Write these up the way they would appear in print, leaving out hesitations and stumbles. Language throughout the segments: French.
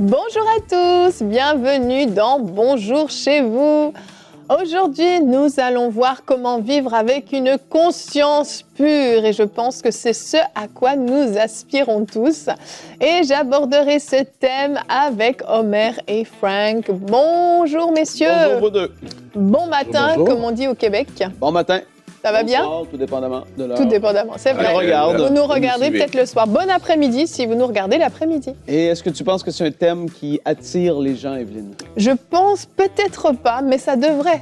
Bonjour à tous, bienvenue dans Bonjour chez vous. Aujourd'hui, nous allons voir comment vivre avec une conscience pure et je pense que c'est ce à quoi nous aspirons tous. Et j'aborderai ce thème avec Omer et Frank. Bonjour messieurs. Bonjour vous deux. Bon matin, Bonjour. Comme on dit au Québec. Bon matin. Ça va bien? Bonsoir, tout dépendamment de l'heure. Tout dépendamment, c'est vrai. Regarde. Vous nous regardez suivez. peut-être le soir. Bon après-midi si vous nous regardez l'après-midi. Et est-ce que tu penses que c'est un thème qui attire les gens, Evelyne? Je pense peut-être pas, mais ça devrait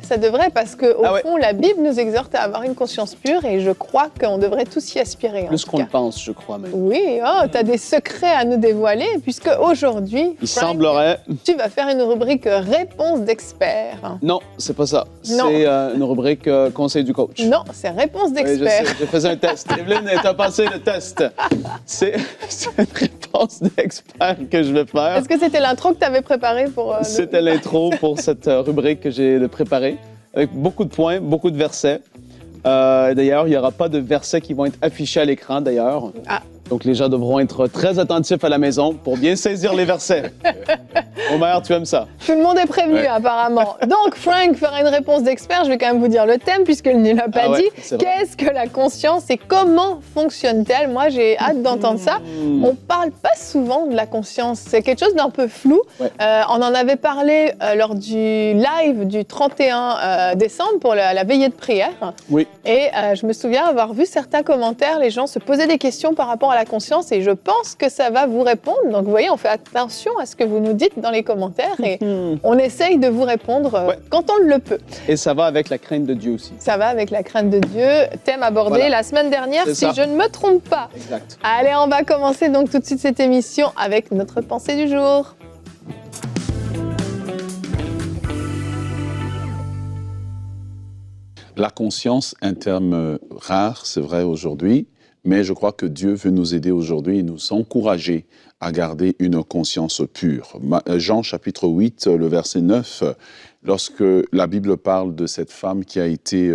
parce qu'au fond, la Bible nous exhorte à avoir une conscience pure et je crois qu'on devrait tous y aspirer. Plus qu'on le pense, je crois même. Oui, tu as des secrets à nous dévoiler puisque aujourd'hui, Il Frank, semblerait... tu vas faire une rubrique réponse d'expert. Non, c'est pas ça. Non. C'est une rubrique conseil du coach. Non, c'est réponse Oui, d'expert. je sais, je faisais un test. Evelyne, tu as passé le test. C'est une réponse d'expert que je vais faire. Est-ce que c'était l'intro que tu avais préparé pour... C'était l'intro pour cette rubrique que j'ai préparée, avec beaucoup de points, beaucoup de versets. D'ailleurs, il n'y aura pas de versets qui vont être affichés à l'écran, d'ailleurs. Ah. Donc, les gens devront être très attentifs à la maison pour bien saisir les versets. Omer, tu aimes ça? Tout le monde est prévenu, apparemment. Donc, Frank fera une réponse d'expert. Je vais quand même vous dire le thème, puisqu'il ne l'a pas dit. Qu'est-ce que la conscience et comment fonctionne-t-elle? Moi, j'ai hâte d'entendre ça. On ne parle pas souvent de la conscience. C'est quelque chose d'un peu flou. Ouais. On en avait parlé lors du live du 31 décembre pour la veillée de prière. Oui. Et je me souviens avoir vu certains commentaires. Les gens se posaient des questions par rapport à la conscience et je pense que ça va vous répondre. Donc, vous voyez, on fait attention à ce que vous nous dites dans les commentaires et on essaye de vous répondre quand on le peut. Et ça va avec la crainte de Dieu aussi. Ça va avec la crainte de Dieu, thème abordé la semaine dernière, si je ne me trompe pas. Exact. Allez, on va commencer donc tout de suite cette émission avec notre pensée du jour. La conscience, un terme rare, c'est vrai aujourd'hui, mais je crois que Dieu veut nous aider aujourd'hui et nous encourager à garder une conscience pure. Jean chapitre 8, le verset 9, lorsque la Bible parle de cette femme qui a été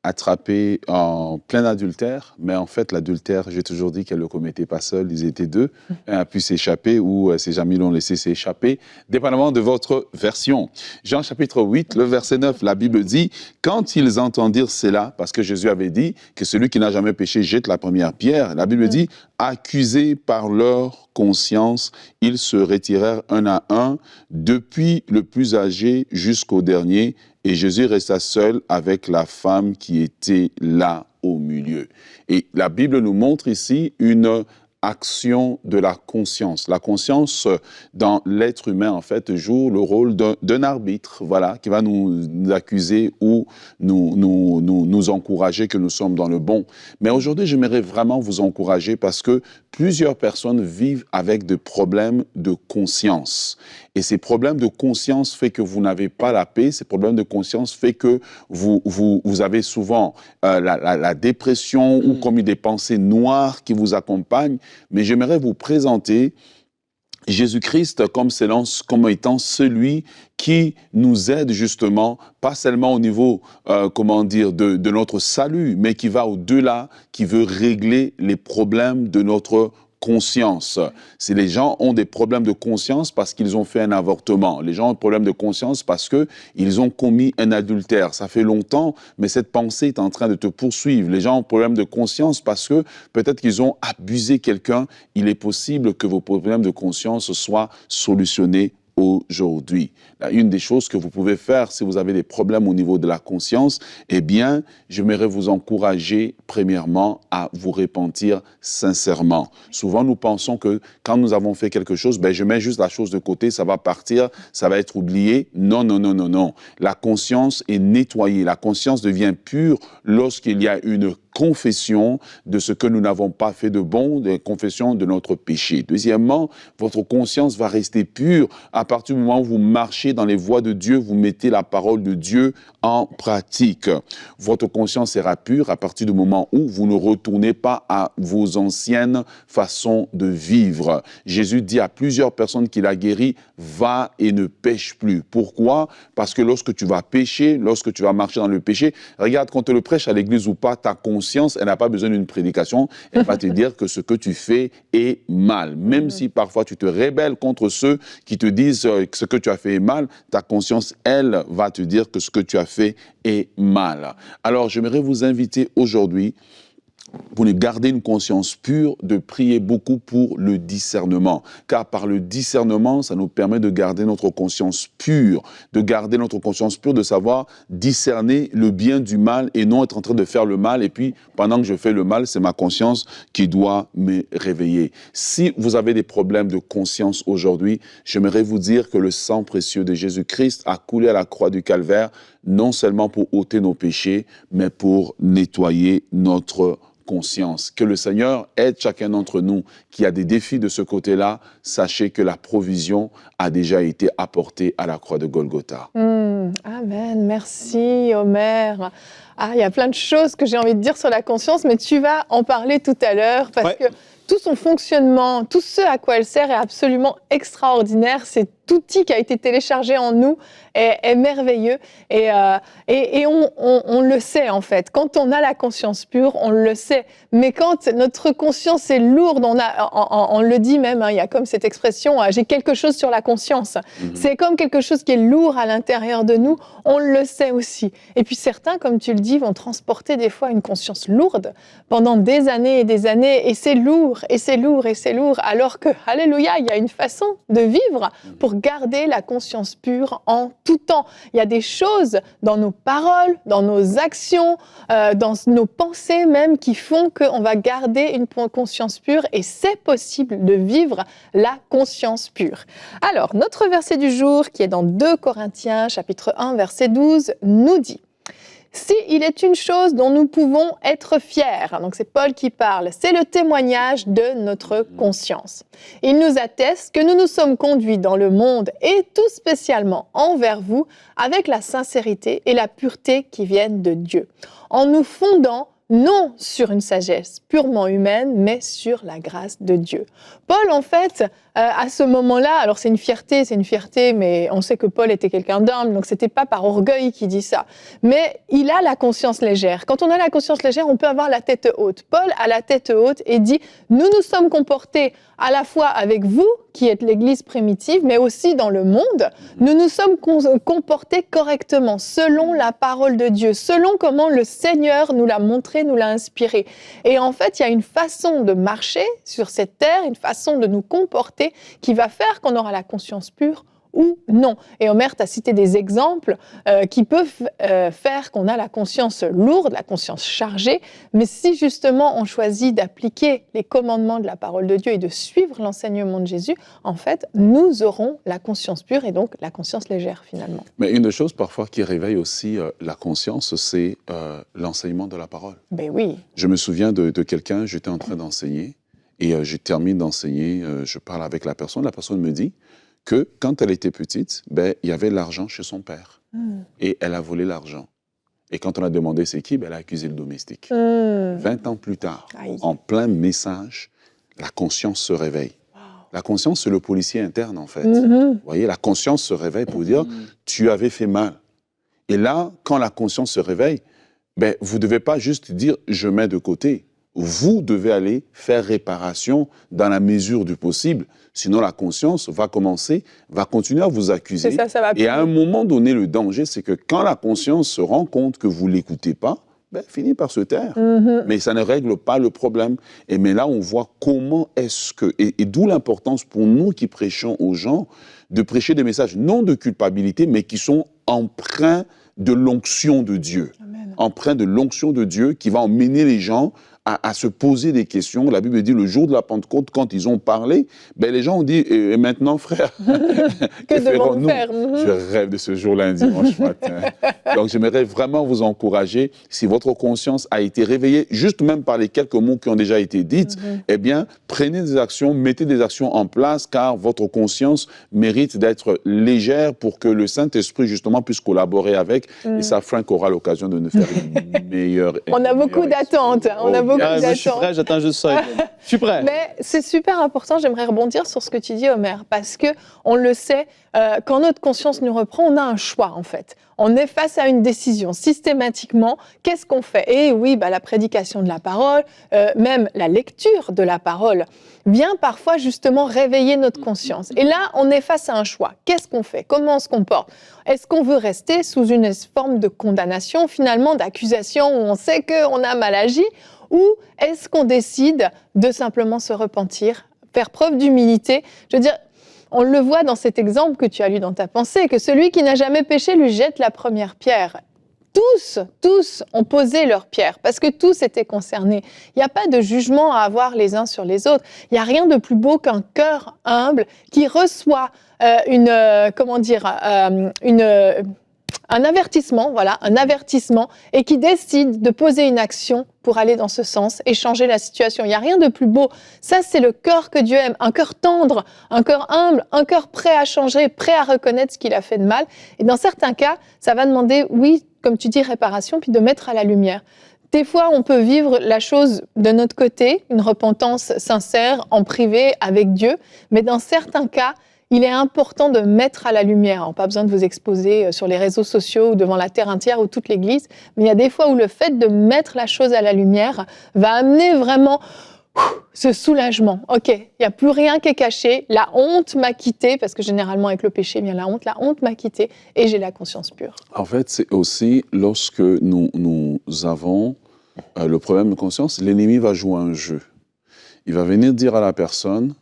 attrapée en plein adultère, mais en fait l'adultère, j'ai toujours dit qu'elle ne le commettait pas seule, ils étaient deux, un a pu s'échapper ou ses amis l'ont laissé s'échapper, dépendamment de votre version. Jean chapitre 8, le verset 9, la Bible dit, quand ils entendirent cela, parce que Jésus avait dit que celui qui n'a jamais péché jette la première pierre, la Bible dit, accusés par leur conscience, ils se retirèrent un à un, depuis le plus âgé jusqu'au dernier, et Jésus resta seul avec la femme qui était là au milieu. Et la Bible nous montre ici une action de la conscience. La conscience, dans l'être humain, en fait, joue le rôle d'un arbitre, voilà, qui va nous accuser ou nous encourager que nous sommes dans le bon. Mais aujourd'hui, j'aimerais vraiment vous encourager parce que plusieurs personnes vivent avec des problèmes de conscience. Et ces problèmes de conscience font que vous n'avez pas la paix. Ces problèmes de conscience font que vous avez souvent la dépression ou comme des pensées noires qui vous accompagnent. Mais j'aimerais vous présenter Jésus-Christ comme étant celui qui nous aide justement, pas seulement au niveau, de notre salut, mais qui va au-delà, qui veut régler les problèmes de notre conscience. Si les gens ont des problèmes de conscience parce qu'ils ont fait un avortement, les gens ont des problèmes de conscience parce qu'ils ont commis un adultère. Ça fait longtemps, mais cette pensée est en train de te poursuivre. Les gens ont des problèmes de conscience parce que peut-être qu'ils ont abusé quelqu'un. Il est possible que vos problèmes de conscience soient solutionnés aujourd'hui. Une des choses que vous pouvez faire si vous avez des problèmes au niveau de la conscience, eh bien, j'aimerais vous encourager premièrement à vous repentir sincèrement. Souvent, nous pensons que quand nous avons fait quelque chose, je mets juste la chose de côté, ça va partir, ça va être oublié. Non, non, non, non, non. La conscience est nettoyée. La conscience devient pure lorsqu'il y a une confession de ce que nous n'avons pas fait de bon, de confession de notre péché. Deuxièmement, votre conscience va rester pure à partir du moment où vous marchez dans les voies de Dieu, vous mettez la parole de Dieu en pratique. Votre conscience sera pure à partir du moment où vous ne retournez pas à vos anciennes façons de vivre. Jésus dit à plusieurs personnes qu'il a guéries, va et ne pêche plus. Pourquoi? Parce que lorsque tu vas pécher, lorsque tu vas marcher dans le péché, regarde, quand tu le prêches à l'église ou pas, ta conscience conscience, elle n'a pas besoin d'une prédication. Elle va te dire que ce que tu fais est mal. Même si parfois tu te rébelles contre ceux qui te disent que ce que tu as fait est mal, ta conscience, elle, va te dire que ce que tu as fait est mal. Alors, j'aimerais vous inviter aujourd'hui, pour garder une conscience pure, de prier beaucoup pour le discernement. Car par le discernement, ça nous permet de garder notre conscience pure, de savoir discerner le bien du mal et non être en train de faire le mal. Et puis, pendant que je fais le mal, c'est ma conscience qui doit me réveiller. Si vous avez des problèmes de conscience aujourd'hui, j'aimerais vous dire que le sang précieux de Jésus-Christ a coulé à la croix du Calvaire, non seulement pour ôter nos péchés, mais pour nettoyer notre conscience. Que le Seigneur aide chacun d'entre nous qui a des défis de ce côté-là. Sachez que la provision a déjà été apportée à la croix de Golgotha. Amen. Merci, Omer. Il y a plein de choses que j'ai envie de dire sur la conscience, mais tu vas en parler tout à l'heure parce que tout son fonctionnement, tout ce à quoi elle sert est absolument extraordinaire. Cet outil qui a été téléchargé en nous est merveilleux et on le sait en fait. Quand on a la conscience pure, on le sait. Mais quand notre conscience est lourde, on le dit même, il y a comme cette expression « j'ai quelque chose sur la conscience ». C'est comme quelque chose qui est lourd à l'intérieur de nous, on le sait aussi. Et puis certains, comme tu le dis, vont transporter des fois une conscience lourde pendant des années et c'est lourd, et c'est lourd, et c'est lourd. Alors que, alléluia, il y a une façon de vivre pour garder la conscience pure en tout temps. Il y a des choses dans nos paroles, dans nos actions, dans nos pensées même qui font qu'on va garder une conscience pure et c'est possible de vivre la conscience pure. Alors, notre verset du jour qui est dans 2 Corinthiens chapitre 1 verset 12 nous dit: s'il est une chose dont nous pouvons être fiers, donc c'est Paul qui parle, c'est le témoignage de notre conscience. Il nous atteste que nous nous sommes conduits dans le monde et tout spécialement envers vous avec la sincérité et la pureté qui viennent de Dieu, en nous fondant non sur une sagesse purement humaine, mais sur la grâce de Dieu. Paul, en fait, à ce moment-là, alors c'est une fierté, mais on sait que Paul était quelqu'un d'humble, donc c'était pas par orgueil qu'il dit ça. Mais il a la conscience légère. Quand on a la conscience légère, on peut avoir la tête haute. Paul a la tête haute et dit « Nous nous sommes comportés à la fois avec vous, qui êtes l'Église primitive, mais aussi dans le monde. Nous nous sommes comportés correctement, selon la parole de Dieu, selon comment le Seigneur nous l'a montré, nous l'a inspiré. Et en fait, il y a une façon de marcher sur cette terre, une façon de nous comporter qui va faire qu'on aura la conscience pure ou non. Et Omer t'a cité des exemples qui peuvent faire qu'on a la conscience lourde, la conscience chargée, mais si justement on choisit d'appliquer les commandements de la parole de Dieu et de suivre l'enseignement de Jésus, en fait, nous aurons la conscience pure et donc la conscience légère finalement. Mais une chose parfois qui réveille aussi la conscience, c'est l'enseignement de la parole. Ben oui. Je me souviens de quelqu'un, j'étais en train d'enseigner et je termine d'enseigner, je parle avec la personne me dit que quand elle était petite, il y avait l'argent chez son père. Et elle a volé l'argent. Et quand on a demandé c'est qui, elle a accusé le domestique. 20 ans plus tard, en plein message, la conscience se réveille. Wow. La conscience, c'est le policier interne, en fait. Vous voyez, la conscience se réveille pour dire tu avais fait mal. Et là, quand la conscience se réveille, vous ne devez pas juste dire je mets de côté. Vous devez aller faire réparation dans la mesure du possible. Sinon, la conscience va continuer à vous accuser. Ça va et à un moment donné, le danger, c'est que quand la conscience se rend compte que vous ne l'écoutez pas, finit par se taire. Mais ça ne règle pas le problème. Mais là, on voit comment est-ce que... Et d'où l'importance pour nous qui prêchons aux gens de prêcher des messages non de culpabilité, mais qui sont empreints de l'onction de Dieu. Amen. Empreints de l'onction de Dieu qui va emmener les gens à se poser des questions. La Bible dit, le jour de la Pentecôte, quand ils ont parlé, les gens ont dit, et maintenant, frère, que ferons-nous? Je rêve de ce jour-là, un dimanche matin. Donc, j'aimerais vraiment vous encourager, si votre conscience a été réveillée, juste même par les quelques mots qui ont déjà été dites, prenez des actions, mettez des actions en place, car votre conscience mérite d'être légère pour que le Saint-Esprit, justement, puisse collaborer avec, et ça, Frank aura l'occasion de nous faire une meilleure... On a beaucoup d'attentes, je suis prêt, j'attends juste ça. Je suis prêt. Mais c'est super important, j'aimerais rebondir sur ce que tu dis, Omer, parce que on le sait, quand notre conscience nous reprend, on a un choix, en fait. on est face à une décision systématiquement, qu'est-ce qu'on fait? Et oui, la prédication de la parole, même la lecture de la parole, vient parfois justement réveiller notre conscience. Et là, on est face à un choix. Qu'est-ce qu'on fait? Comment on se comporte? Est-ce qu'on veut rester sous une forme de condamnation, finalement, d'accusation où on sait qu'on a mal agi? Ou est-ce qu'on décide de simplement se repentir, faire preuve d'humilité? Je veux dire, on le voit dans cet exemple que tu as lu dans ta pensée, que celui qui n'a jamais péché lui jette la première pierre. Tous ont posé leur pierre, parce que tous étaient concernés. Il n'y a pas de jugement à avoir les uns sur les autres. Il n'y a rien de plus beau qu'un cœur humble qui reçoit un avertissement, et qui décide de poser une action pour aller dans ce sens et changer la situation. Il n'y a rien de plus beau. Ça, c'est le cœur que Dieu aime. Un cœur tendre, un cœur humble, un cœur prêt à changer, prêt à reconnaître ce qu'il a fait de mal. Et dans certains cas, ça va demander, oui, comme tu dis, réparation, puis de mettre à la lumière. Des fois, on peut vivre la chose de notre côté, une repentance sincère, en privé, avec Dieu. Mais dans certains cas, il est important de mettre à la lumière. Alors, pas besoin de vous exposer sur les réseaux sociaux ou devant la terre entière ou toute l'Église, mais il y a des fois où le fait de mettre la chose à la lumière va amener vraiment ce soulagement. OK, il n'y a plus rien qui est caché, la honte m'a quitté, parce que généralement avec le péché vient la honte m'a quitté et j'ai la conscience pure. En fait, c'est aussi lorsque nous avons le problème de conscience, l'ennemi va jouer un jeu. Il va venir dire à la personne,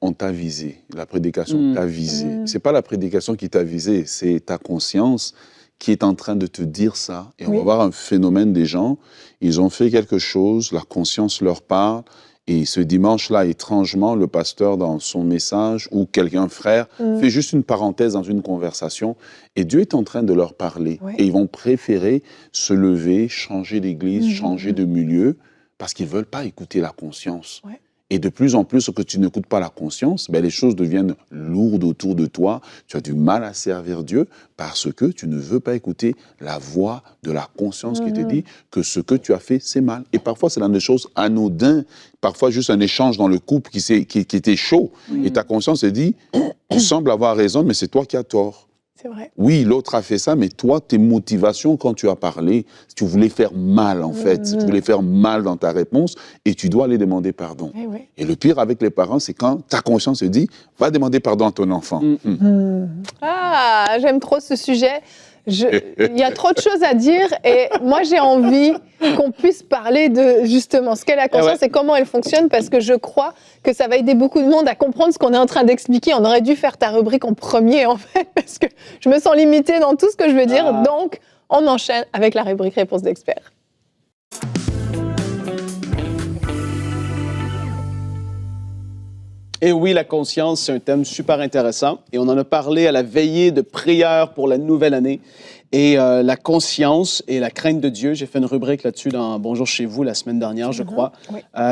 on t'a visé, la prédication t'a visé. C'est pas la prédication qui t'a visé, c'est ta conscience qui est en train de te dire ça. Et on va voir un phénomène des gens, ils ont fait quelque chose, la conscience leur parle, et ce dimanche-là, étrangement, le pasteur, dans son message, ou quelqu'un, frère, fait juste une parenthèse dans une conversation, et Dieu est en train de leur parler. Et ils vont préférer se lever, changer d'église, changer de milieu, parce qu'ils ne veulent pas écouter la conscience. Et de plus en plus, que tu n'écoutes pas la conscience, les choses deviennent lourdes autour de toi. Tu as du mal à servir Dieu parce que tu ne veux pas écouter la voix de la conscience qui te dit que ce que tu as fait, c'est mal. Et parfois, c'est dans des choses anodines. Parfois, juste un échange dans le couple qui était chaud. Et ta conscience te dit, tu sembles avoir raison, mais c'est toi qui as tort. C'est vrai. Oui, l'autre a fait ça, mais toi, tes motivations quand tu as parlé, tu voulais faire mal en fait, tu voulais faire mal dans ta réponse et tu dois aller demander pardon. Et le pire avec les parents, c'est quand ta conscience se dit, va demander pardon à ton enfant. Ah, j'aime trop ce sujet. Il y a trop de choses à dire et moi j'ai envie qu'on puisse parler de justement ce qu'est la conscience et comment elle fonctionne, parce que je crois que ça va aider beaucoup de monde à comprendre ce qu'on est en train d'expliquer. On aurait dû faire ta rubrique en premier en fait, parce que je me sens limitée dans tout ce que je veux dire. Donc on enchaîne avec la rubrique Réponse d'expert. Et oui, la conscience, c'est un thème super intéressant. Et on en a parlé à la veillée de prière pour la nouvelle année. Et la conscience et la crainte de Dieu, j'ai fait une rubrique là-dessus dans Bonjour chez vous la semaine dernière, je crois.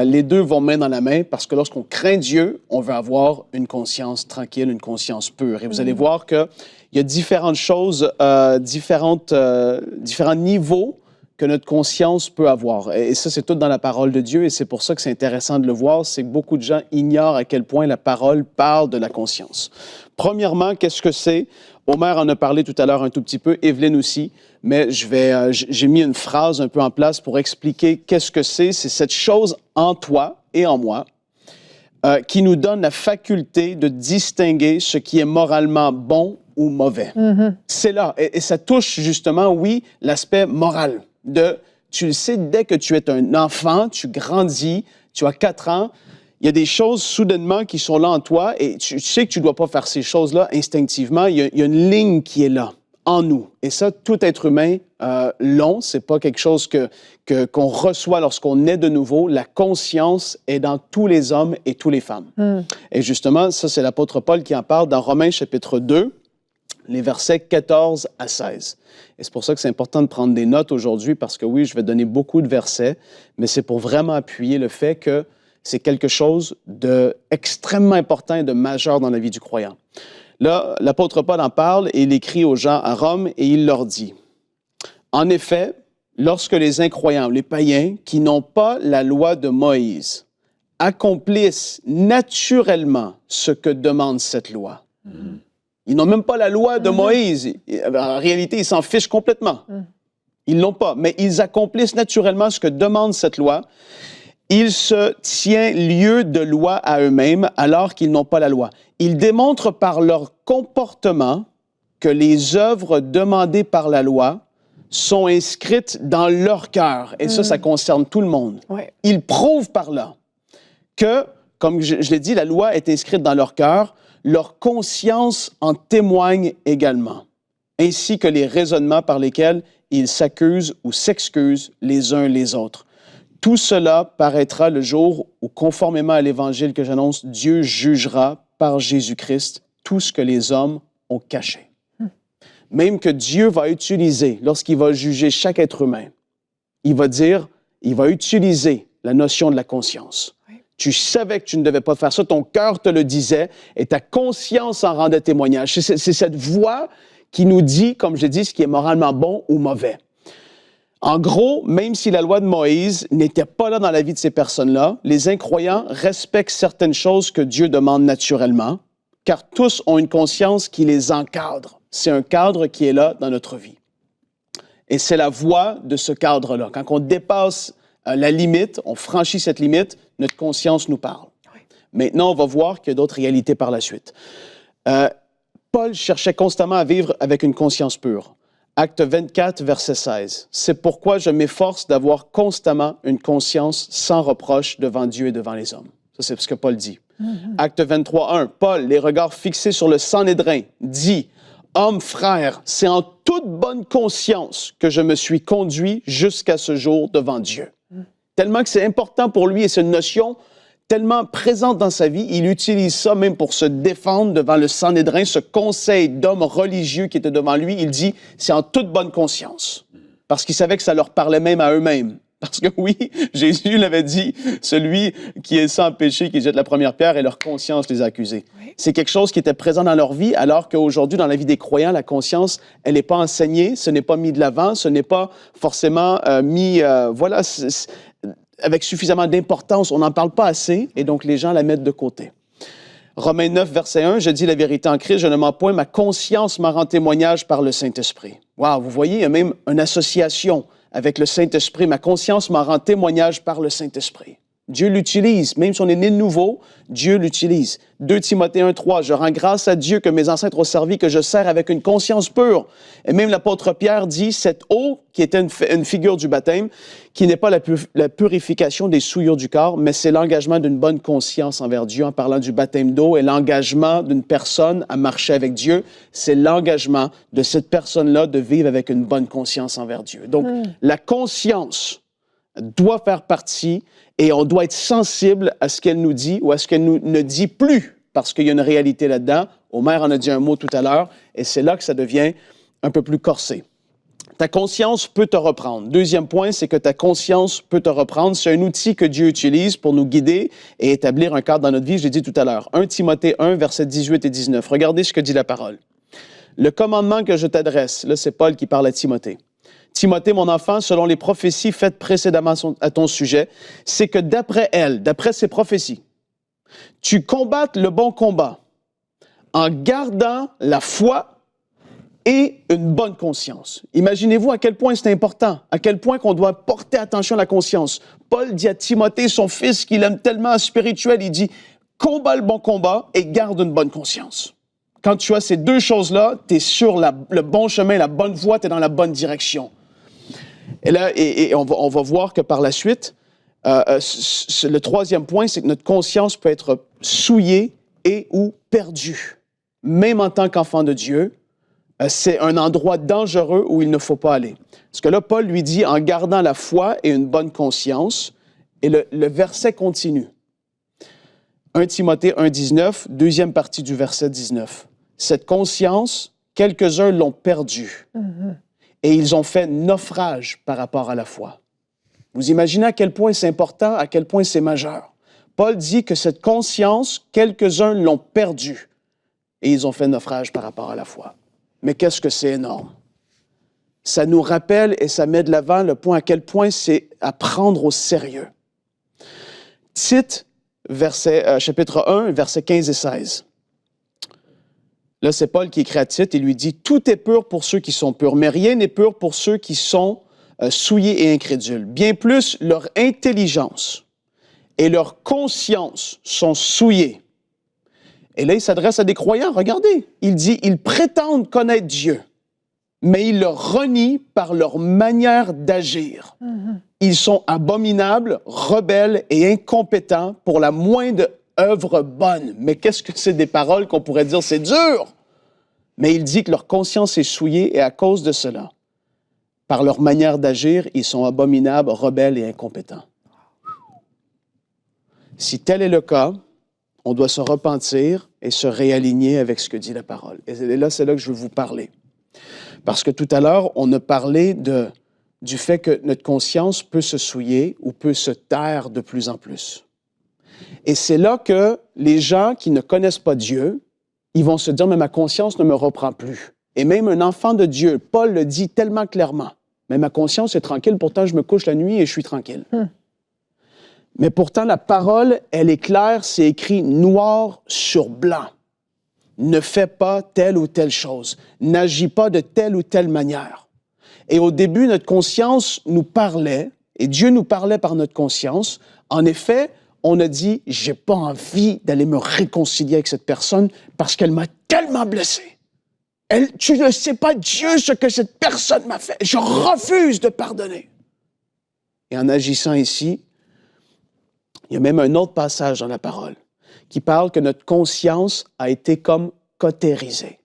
Les deux vont main dans la main parce que lorsqu'on craint Dieu, on veut avoir une conscience tranquille, une conscience pure. Et vous allez voir qu'il y a différentes choses, différents niveaux que notre conscience peut avoir. Et ça, c'est tout dans la parole de Dieu, et c'est pour ça que c'est intéressant de le voir, c'est que beaucoup de gens ignorent à quel point la parole parle de la conscience. Premièrement, qu'est-ce que c'est? Omer en a parlé tout à l'heure un tout petit peu, Evelyne aussi, mais j'ai mis une phrase un peu en place pour expliquer qu'est-ce que c'est. C'est cette chose en toi et en moi qui nous donne la faculté de distinguer ce qui est moralement bon ou mauvais. C'est là, et ça touche justement, oui, l'aspect moral. Tu le sais, dès que tu es un enfant, tu grandis, tu as 4 ans, il y a des choses soudainement qui sont là en toi et tu sais que tu ne dois pas faire ces choses-là instinctivement. Il y a une ligne qui est là, en nous. Et ça, tout être humain l'ont. Ce n'est pas quelque chose qu'on reçoit lorsqu'on est de nouveau. La conscience est dans tous les hommes et toutes les femmes. Et justement, ça, c'est l'apôtre Paul qui en parle dans Romains chapitre 2. Les versets 14 à 16. Et c'est pour ça que c'est important de prendre des notes aujourd'hui, parce que oui, je vais donner beaucoup de versets, mais c'est pour vraiment appuyer le fait que c'est quelque chose d'extrêmement important et de majeur dans la vie du croyant. Là, l'apôtre Paul en parle et il écrit aux gens à Rome et il leur dit, « En effet, lorsque les incroyants, les païens, qui n'ont pas la loi de Moïse, accomplissent naturellement ce que demande cette loi, Ils n'ont même pas la loi de Moïse. En réalité, ils s'en fichent complètement. Ils ne l'ont pas, mais ils accomplissent naturellement ce que demande cette loi. Ils se tiennent lieu de loi à eux-mêmes alors qu'ils n'ont pas la loi. Ils démontrent par leur comportement que les œuvres demandées par la loi sont inscrites dans leur cœur. Et ça concerne tout le monde. Ouais. Ils prouvent par là que, comme je l'ai dit, la loi est inscrite dans leur cœur. Leur conscience en témoigne également, ainsi que les raisonnements par lesquels ils s'accusent ou s'excusent les uns les autres. Tout cela paraîtra le jour où, conformément à l'Évangile que j'annonce, Dieu jugera par Jésus-Christ tout ce que les hommes ont caché. Même que Dieu va utiliser, lorsqu'il va juger chaque être humain, il va utiliser la notion de la conscience. Tu savais que tu ne devais pas faire ça, ton cœur te le disait et ta conscience en rendait témoignage. C'est cette voix qui nous dit, comme je dis, ce qui est moralement bon ou mauvais. En gros, même si la loi de Moïse n'était pas là dans la vie de ces personnes-là, les incroyants respectent certaines choses que Dieu demande naturellement, car tous ont une conscience qui les encadre. C'est un cadre qui est là dans notre vie. Et c'est la voie de ce cadre-là. Quand on dépasse la limite, on franchit cette limite, notre conscience nous parle. Oui. Maintenant, on va voir qu'il y a d'autres réalités par la suite. Paul cherchait constamment à vivre avec une conscience pure. Acte 24, verset 16. « C'est pourquoi je m'efforce d'avoir constamment une conscience sans reproche devant Dieu et devant les hommes. » Ça, c'est ce que Paul dit. Acte 23, 1. Paul, les regards fixés sur le Sanhédrin, dit « Homme, frère, c'est en toute bonne conscience que je me suis conduit jusqu'à ce jour devant Dieu. » Tellement que c'est important pour lui et c'est une notion tellement présente dans sa vie, il utilise ça même pour se défendre devant le Sanhédrin, ce conseil d'hommes religieux qui était devant lui. Il dit, c'est en toute bonne conscience, parce qu'il savait que ça leur parlait même à eux-mêmes. Parce que oui, Jésus l'avait dit, celui qui est sans péché, qui jette la première pierre, et leur conscience les a accusés. Oui. C'est quelque chose qui était présent dans leur vie, alors qu'aujourd'hui, dans la vie des croyants, la conscience, elle n'est pas enseignée, ce n'est pas mis de l'avant, ce n'est pas forcément mis, avec suffisamment d'importance. On n'en parle pas assez, et donc les gens la mettent de côté. Romains 9, verset 1, « Je dis la vérité en Christ, je ne mens point, ma conscience m'en rend témoignage par le Saint-Esprit. » Wow, vous voyez, il y a même une association avec le Saint-Esprit. Ma conscience m'en rend témoignage par le Saint-Esprit. Dieu l'utilise, même si on est né de nouveau, Dieu l'utilise. 2 Timothée 1, 3, « Je rends grâce à Dieu que mes ancêtres ont servi, que je sers avec une conscience pure. » Et même l'apôtre Pierre dit, cette eau, qui était une figure du baptême, qui n'est pas la purification des souillures du corps, mais c'est l'engagement d'une bonne conscience envers Dieu, en parlant du baptême d'eau, et l'engagement d'une personne à marcher avec Dieu, c'est l'engagement de cette personne-là de vivre avec une bonne conscience envers Dieu. Donc, la conscience doit faire partie et on doit être sensible à ce qu'elle nous dit ou à ce qu'elle nous ne dit plus, parce qu'il y a une réalité là-dedans. Omer en a dit un mot tout à l'heure, et c'est là que ça devient un peu plus corsé. Ta conscience peut te reprendre. Deuxième point, c'est que ta conscience peut te reprendre. C'est un outil que Dieu utilise pour nous guider et établir un cadre dans notre vie, je l'ai dit tout à l'heure. 1 Timothée 1, versets 18 et 19. Regardez ce que dit la parole. « Le commandement que je t'adresse, » là c'est Paul qui parle à Timothée, « Timothée, mon enfant, selon les prophéties faites précédemment à ton sujet, c'est que d'après elles, d'après ces prophéties, tu combattes le bon combat en gardant la foi et une bonne conscience. » Imaginez-vous à quel point c'est important, à quel point qu'on doit porter attention à la conscience. Paul dit à Timothée, son fils, qu'il aime tellement spirituel, il dit « Combat le bon combat et garde une bonne conscience. » Quand tu as ces deux choses-là, tu es sur le bon chemin, la bonne voie, tu es dans la bonne direction. Et là, on va voir que par la suite, le troisième point, c'est que notre conscience peut être souillée et ou perdue. Même en tant qu'enfant de Dieu, c'est un endroit dangereux où il ne faut pas aller. Parce que là, Paul lui dit, en gardant la foi et une bonne conscience, et le verset continue. 1 Timothée 1, 19, deuxième partie du verset 19. Cette conscience, quelques-uns l'ont perdue. Et ils ont fait naufrage par rapport à la foi. Vous imaginez à quel point c'est important, à quel point c'est majeur. Paul dit que cette conscience, quelques-uns l'ont perdue et ils ont fait naufrage par rapport à la foi. Mais qu'est-ce que c'est énorme? Ça nous rappelle et ça met de l'avant le point à quel point c'est à prendre au sérieux. Tite, chapitre 1, versets 15 et 16. Là, c'est Paul qui écrit à Tite, il lui dit, « Tout est pur pour ceux qui sont purs, mais rien n'est pur pour ceux qui sont souillés et incrédules. Bien plus, leur intelligence et leur conscience sont souillées. » Et là, il s'adresse à des croyants, regardez. Il dit, « Ils prétendent connaître Dieu, mais ils le renient par leur manière d'agir. Ils sont abominables, rebelles et incompétents pour la moindre œuvre bonne. » Mais qu'est-ce que c'est des paroles qu'on pourrait dire? C'est dur! Mais il dit que leur conscience est souillée et à cause de cela, par leur manière d'agir, ils sont abominables, rebelles et incompétents. Si tel est le cas, on doit se repentir et se réaligner avec ce que dit la parole. Et là, c'est là que je veux vous parler. Parce que tout à l'heure, on a parlé du fait que notre conscience peut se souiller ou peut se taire de plus en plus. Et c'est là que les gens qui ne connaissent pas Dieu, ils vont se dire, mais ma conscience ne me reprend plus. Et même un enfant de Dieu, Paul le dit tellement clairement, mais ma conscience est tranquille, pourtant je me couche la nuit et je suis tranquille. Mais pourtant, la parole, elle est claire, c'est écrit noir sur blanc. Ne fais pas telle ou telle chose. N'agis pas de telle ou telle manière. Et au début, notre conscience nous parlait, et Dieu nous parlait par notre conscience. En effet, on a dit, j'ai pas envie d'aller me réconcilier avec cette personne parce qu'elle m'a tellement blessé. Tu ne sais pas, Dieu, ce que cette personne m'a fait. Je refuse de pardonner. Et en agissant ici, il y a même un autre passage dans la parole qui parle que notre conscience a été comme cautérisée.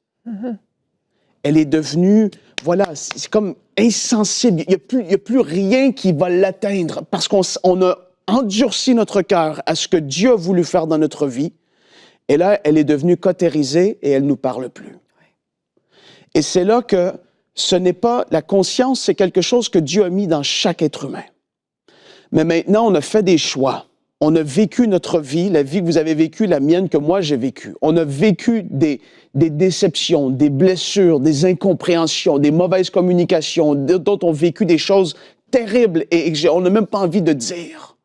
Elle est devenue, voilà, c'est comme insensible. Il n'y a plus rien qui va l'atteindre parce qu'on a endurci notre cœur à ce que Dieu a voulu faire dans notre vie. Et là, elle est devenue cautérisée et elle ne nous parle plus. Et c'est là que ce n'est pas... La conscience, c'est quelque chose que Dieu a mis dans chaque être humain. Mais maintenant, on a fait des choix. On a vécu notre vie, la vie que vous avez vécue, la mienne que moi j'ai vécue. On a vécu des déceptions, des blessures, des incompréhensions, des mauvaises communications, d'autres ont vécu des choses terribles et on n'a même pas envie de dire.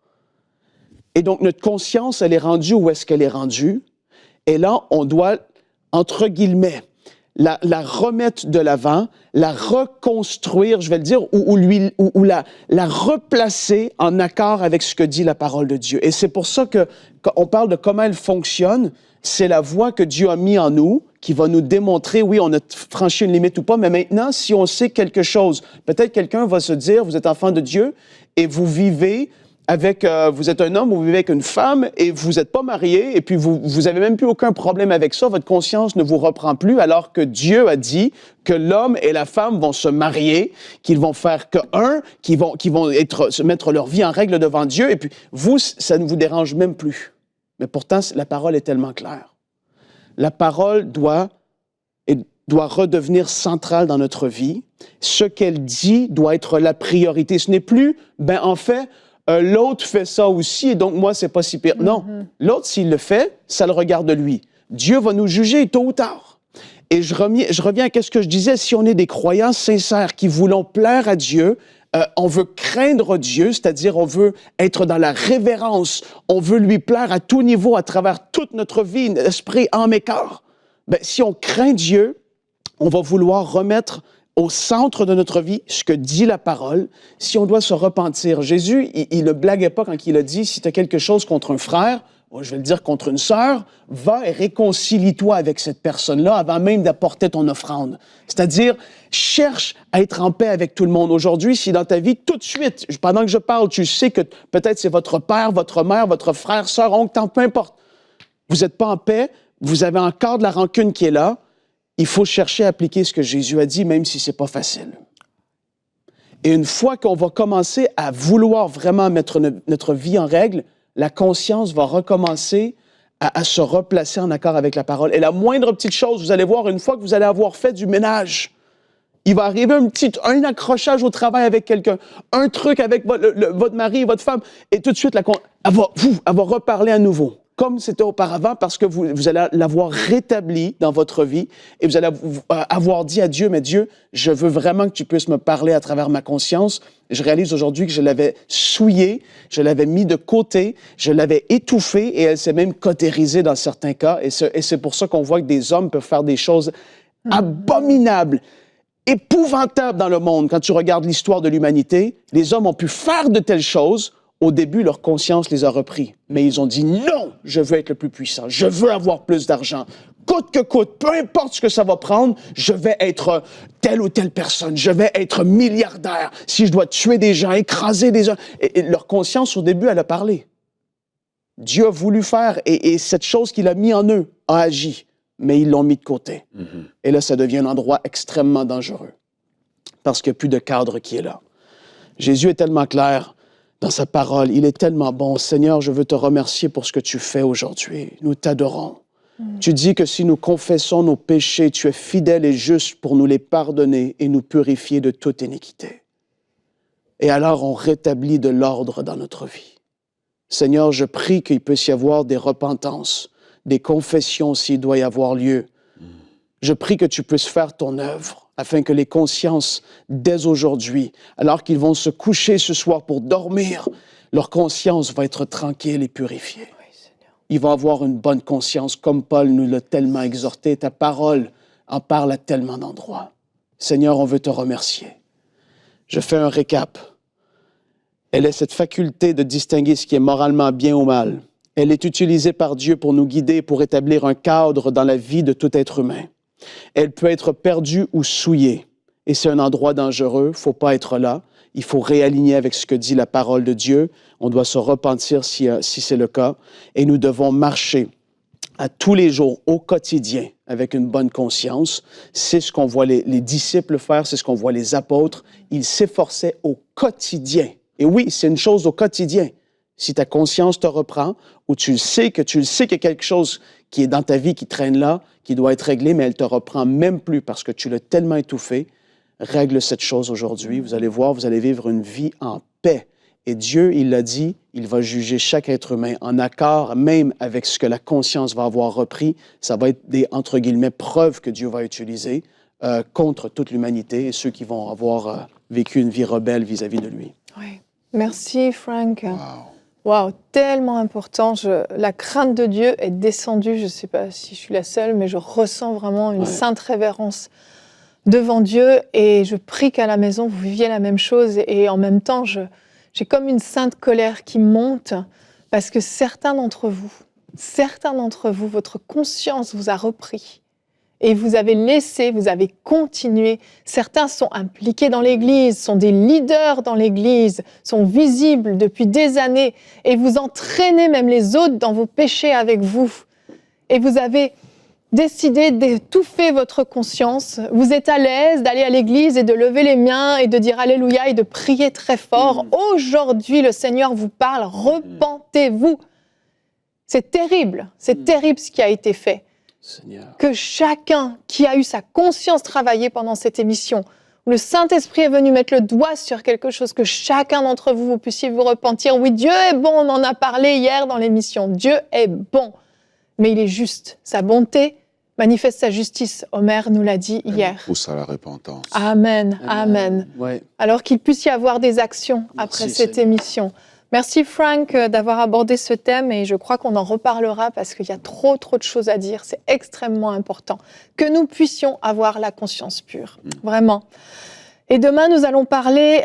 Et donc, notre conscience, elle est rendue où est-ce qu'elle est rendue? Et là, on doit, entre guillemets, la remettre de l'avant, la reconstruire, je vais le dire, ou la replacer en accord avec ce que dit la parole de Dieu. Et c'est pour ça que, quand on parle de comment elle fonctionne, c'est la voie que Dieu a mis en nous qui va nous démontrer, oui, on a franchi une limite ou pas, mais maintenant, si on sait quelque chose, peut-être quelqu'un va se dire, vous êtes enfant de Dieu et vous vivez avec, vous êtes un homme, vous vivez avec une femme et vous n'êtes pas marié et puis vous avez même plus aucun problème avec ça, votre conscience ne vous reprend plus alors que Dieu a dit que l'homme et la femme vont se marier, qu'ils vont faire que un, qu'ils vont se mettre leur vie en règle devant Dieu et puis vous, ça ne vous dérange même plus. Mais pourtant, la parole est tellement claire. La parole doit redevenir centrale dans notre vie. Ce qu'elle dit doit être la priorité. Ce n'est plus, en fait, l'autre fait ça aussi, et donc moi, c'est pas si pire. Non, l'autre, s'il le fait, ça le regarde lui. Dieu va nous juger tôt ou tard. Et je reviens à ce que je disais, si on est des croyants sincères qui voulons plaire à Dieu, on veut craindre Dieu, c'est-à-dire on veut être dans la révérence, on veut lui plaire à tout niveau, à travers toute notre vie, esprit, âme et corps. Si on craint Dieu, on va vouloir remettre au centre de notre vie ce que dit la parole, si on doit se repentir. Jésus, il ne blaguait pas quand il a dit, si tu as quelque chose contre un frère, je vais le dire contre une sœur, va et réconcilie-toi avec cette personne-là avant même d'apporter ton offrande. C'est-à-dire, cherche à être en paix avec tout le monde. Aujourd'hui, si dans ta vie, tout de suite, pendant que je parle, tu sais que peut-être c'est votre père, votre mère, votre frère, sœur, oncle, peu importe, vous n'êtes pas en paix, vous avez encore de la rancune qui est là, il faut chercher à appliquer ce que Jésus a dit, même si ce n'est pas facile. Et une fois qu'on va commencer à vouloir vraiment mettre notre vie en règle, la conscience va recommencer à se replacer en accord avec la parole. Et la moindre petite chose, vous allez voir, une fois que vous allez avoir fait du ménage, il va arriver un accrochage au travail avec quelqu'un, un truc avec votre mari, votre femme, et tout de suite, elle va reparler à nouveau. comme c'était auparavant parce que vous allez l'avoir rétabli dans votre vie et vous allez avoir dit à Dieu, mais Dieu, je veux vraiment que tu puisses me parler à travers ma conscience. Je réalise aujourd'hui que je l'avais souillée, je l'avais mis de côté, je l'avais étouffée et elle s'est même cautérisée dans certains cas. Et c'est pour ça qu'on voit que des hommes peuvent faire des choses abominables, épouvantables dans le monde. Quand tu regardes l'histoire de l'humanité, les hommes ont pu faire de telles choses. Au début, leur conscience les a repris. Mais ils ont dit, non, je veux être le plus puissant, je veux avoir plus d'argent. Coûte que coûte, peu importe ce que ça va prendre, je vais être telle ou telle personne, je vais être milliardaire. Si je dois tuer des gens, écraser des gens. Et leur conscience, au début, elle a parlé. Dieu a voulu faire, et cette chose qu'il a mis en eux a agi. Mais ils l'ont mis de côté. Et là, ça devient un endroit extrêmement dangereux. Parce qu'il n'y a plus de cadre qui est là. Jésus est tellement clair dans sa parole. Il est tellement bon. Seigneur, je veux te remercier pour ce que tu fais aujourd'hui. Nous t'adorons. Tu dis que si nous confessons nos péchés, tu es fidèle et juste pour nous les pardonner et nous purifier de toute iniquité. Et alors, on rétablit de l'ordre dans notre vie. Seigneur, je prie qu'il puisse y avoir des repentances, des confessions s'il doit y avoir lieu. Je prie que tu puisses faire ton œuvre afin que les consciences, dès aujourd'hui, alors qu'ils vont se coucher ce soir pour dormir, leur conscience va être tranquille et purifiée. Oui, Seigneur. Ils vont avoir une bonne conscience, comme Paul nous l'a tellement exhorté. Ta parole en parle à tellement d'endroits. Seigneur, on veut te remercier. Je fais un récap. Elle a cette faculté de distinguer ce qui est moralement bien ou mal. Elle est utilisée par Dieu pour nous guider, pour établir un cadre dans la vie de tout être humain. Elle peut être perdue ou souillée. Et c'est un endroit dangereux, il ne faut pas être là. Il faut réaligner avec ce que dit la parole de Dieu. On doit se repentir si c'est le cas. Et nous devons marcher à tous les jours, au quotidien, avec une bonne conscience. C'est ce qu'on voit les disciples faire, c'est ce qu'on voit les apôtres. Ils s'efforçaient au quotidien. Et oui, c'est une chose au quotidien. Si ta conscience te reprend, ou tu sais qu'il y a quelque chose qui est dans ta vie qui traîne là, qui doit être réglé, mais elle te reprend même plus parce que tu l'as tellement étouffé, règle cette chose aujourd'hui. Vous allez voir, vous allez vivre une vie en paix. Et Dieu, il l'a dit, il va juger chaque être humain en accord même avec ce que la conscience va avoir repris. Ça va être des, entre guillemets, preuves que Dieu va utiliser contre toute l'humanité et ceux qui vont avoir vécu une vie rebelle vis-à-vis de lui. Oui. Merci, Frank. Wow. Wow, tellement important. La crainte de Dieu est descendue. Je ne sais pas si je suis la seule, mais je ressens vraiment une sainte révérence devant Dieu. Et je prie qu'à la maison, vous viviez la même chose. Et en même temps, j'ai comme une sainte colère qui monte parce que certains d'entre vous, votre conscience vous a repris. Et vous avez laissé, vous avez continué. Certains sont impliqués dans l'Église, sont des leaders dans l'Église, sont visibles depuis des années. Et vous entraînez même les autres dans vos péchés avec vous. Et vous avez décidé d'étouffer votre conscience. Vous êtes à l'aise d'aller à l'Église et de lever les mains et de dire Alléluia et de prier très fort. Aujourd'hui, le Seigneur vous parle, repentez-vous. C'est terrible ce qui a été fait. Seigneur. Que chacun qui a eu sa conscience travaillée pendant cette émission, où le Saint-Esprit est venu mettre le doigt sur quelque chose, que chacun d'entre vous, vous puissiez vous repentir. Oui, Dieu est bon, on en a parlé hier dans l'émission. Dieu est bon, mais il est juste. Sa bonté manifeste sa justice. Omer nous l'a dit hier. Pousse à la repentance. Amen, amen. Ouais. Alors qu'il puisse y avoir des actions après cette émission. Merci Frank d'avoir abordé ce thème et je crois qu'on en reparlera parce qu'il y a trop de choses à dire. C'est extrêmement important que nous puissions avoir la conscience pure, vraiment. Et demain, nous allons parler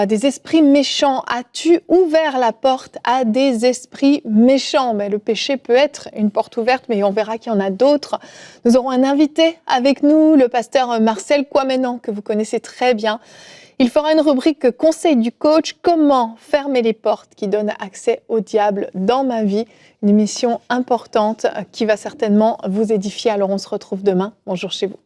des esprits méchants. As-tu ouvert la porte à des esprits méchants ? Mais le péché peut être une porte ouverte, mais on verra qu'il y en a d'autres. Nous aurons un invité avec nous, le pasteur Marcel Kwamenan, que vous connaissez très bien. Il fera une rubrique « Conseil du coach », comment fermer les portes qui donnent accès au diable dans ma vie. Une émission importante qui va certainement vous édifier. Alors on se retrouve demain. Bonjour chez vous.